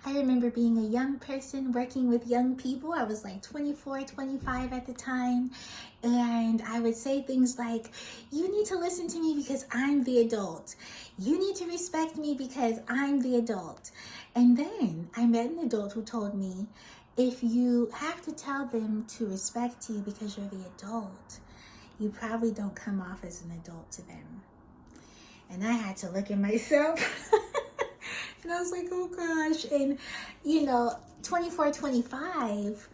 I remember being a young person working with young people. I was like 24, 25 at the time. And I would say things like, you need to listen to me because I'm the adult. You need to respect me because I'm the adult. And then I met an adult who told me, if you have to tell them to respect you because you're the adult, you probably don't come off as an adult to them. And I had to look at myself. And I was like, oh gosh. And, 24, 25,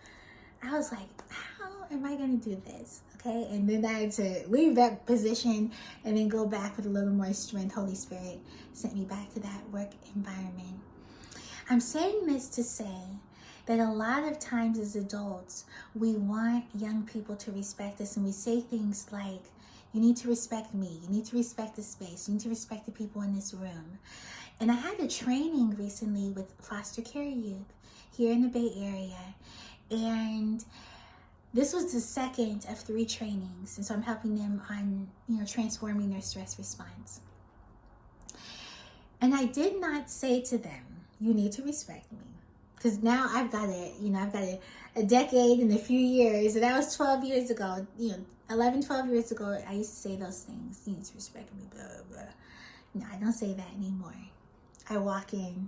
I was like, how am I going to do this? Okay. And then I had to leave that position and then go back with a little more strength. Holy Spirit sent me back to that work environment. I'm saying this to say that a lot of times as adults, we want young people to respect us, and we say things like, you need to respect me, you need to respect the space, you need to respect the people in this room. And I had a training recently with foster care youth here in the Bay Area, and this was the second of 3 trainings, and so I'm helping them on, transforming their stress response. And I did not say to them, you need to respect me. Because now I've got a decade and a few years, and that was 12 years ago, 11, 12 years ago, I used to say those things. You need to respect me, blah, blah. No, I don't say that anymore. I walk in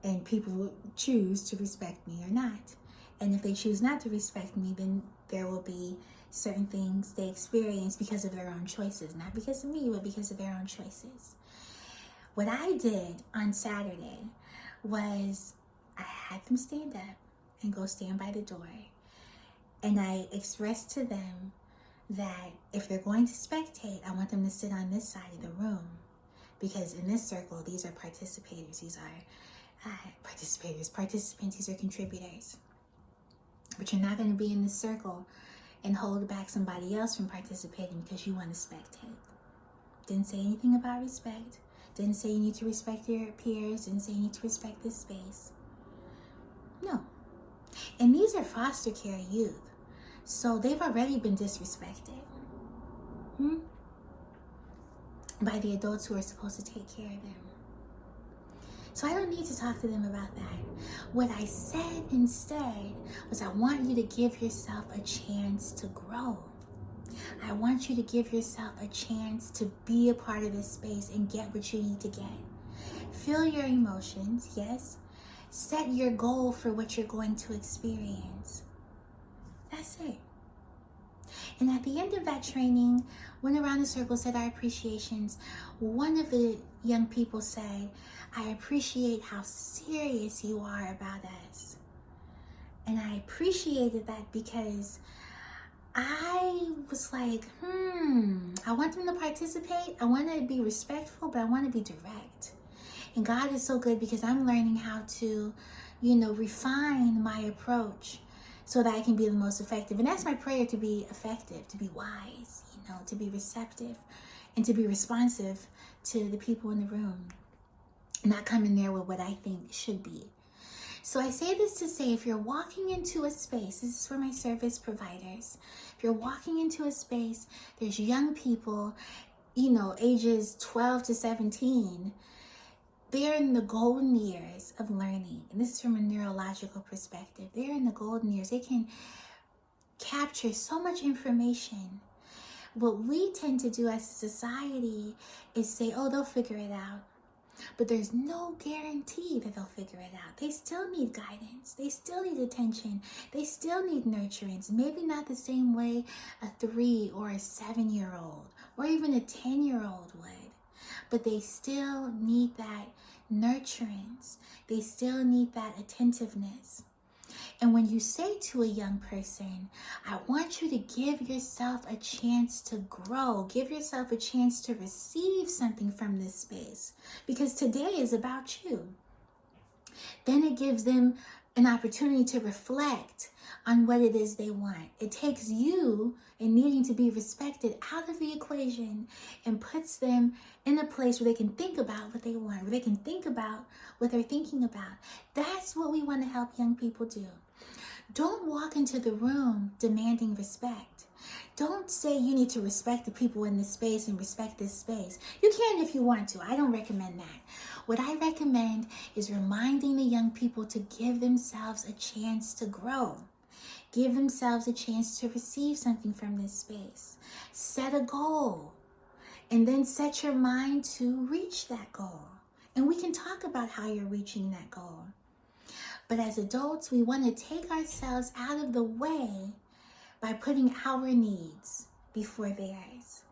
and people choose to respect me or not. And if they choose not to respect me, then there will be certain things they experience because of their own choices. Not because of me, but because of their own choices. What I did on Saturday was I had them stand up and go stand by the door. And I expressed to them that if they're going to spectate, I want them to sit on this side of the room. Because in this circle, these are participators. These are participants, these are contributors. But you're not going to be in this circle and hold back somebody else from participating because you want to spectate. Didn't say anything about respect. Didn't say you need to respect your peers. Didn't say you need to respect this space. No. And these are foster care youth. So they've already been disrespected by the adults who are supposed to take care of them. So I don't need to talk to them about that. What I said instead was, I want you to give yourself a chance to grow. I want you to give yourself a chance to be a part of this space and get what you need to get. Feel your emotions, yes. Set your goal for what you're going to experience. That's it. And at the end of that training, went around the circle, said our appreciations. One of the young people said, I appreciate how serious you are about us. And I appreciated that because I was like, I want them to participate. I want to be respectful, but I want to be direct. And God is so good because I'm learning how to, refine my approach so that I can be the most effective. And that's my prayer, to be effective, to be wise, to be receptive, and to be responsive to the people in the room. Not come in there with what I think should be. So I say this to say, if you're walking into a space, this is for my service providers. If you're walking into a space, there's young people, ages 12 to 17, they're in the golden years of learning. And this is from a neurological perspective. They're in the golden years. They can capture so much information. What we tend to do as a society is say, oh, they'll figure it out. But there's no guarantee that they'll figure it out. They still need guidance. They still need attention. They still need nurturance. Maybe not the same way a 3 or a 7-year-old or even a 10-year-old would. But they still need that nurturance. They still need that attentiveness. And when you say to a young person, I want you to give yourself a chance to grow, give yourself a chance to receive something from this space, because today is about you. Then it gives them an opportunity to reflect on what it is they want. It takes you and needing to be respected out of the equation and puts them in a place where they can think about what they want, where they can think about what they're thinking about. That's what we want to help young people do. Don't walk into the room demanding respect. Don't say you need to respect the people in this space and respect this space. You can if you want to. I don't recommend that. What I recommend is reminding the young people to give themselves a chance to grow. Give themselves a chance to receive something from this space. Set a goal. And then set your mind to reach that goal. And we can talk about how you're reaching that goal. But as adults, we want to take ourselves out of the way by putting our needs before theirs.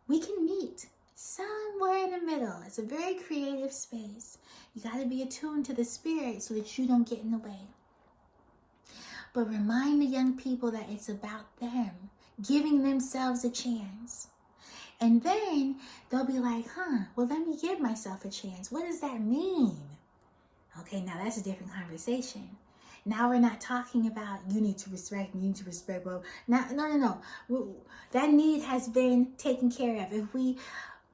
We can meet somewhere in the middle. It's a very creative space. You got to be attuned to the spirit so that you don't get in the way. But remind the young people that it's about them, giving themselves a chance. And then they'll be like, well, let me give myself a chance. What does that mean? Okay, now that's a different conversation. Now we're not talking about you need to respect, bro. No. That need has been taken care of. If we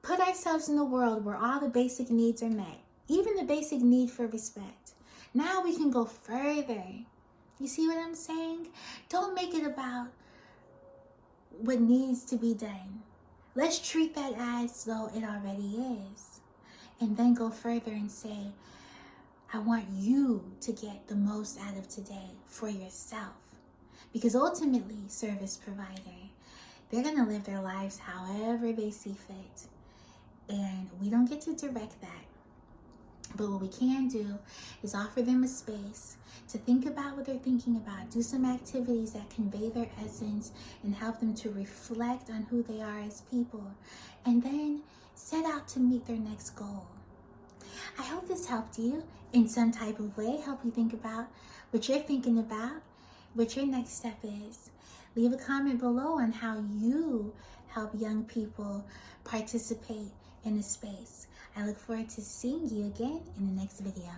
put ourselves in the world where all the basic needs are met, even the basic need for respect, now we can go further. You see what I'm saying? Don't make it about what needs to be done. Let's treat that as though it already is. And then go further and say, I want you to get the most out of today for yourself. Because ultimately, service provider, they're going to live their lives however they see fit. And we don't get to direct that. But what we can do is offer them a space to think about what they're thinking about. Do some activities that convey their essence and help them to reflect on who they are as people. And then set out to meet their next goal. I hope this helped you in some type of way. Help you think about what you're thinking about, what your next step is. Leave a comment below on how you help young people participate in the space. I look forward to seeing you again in the next video.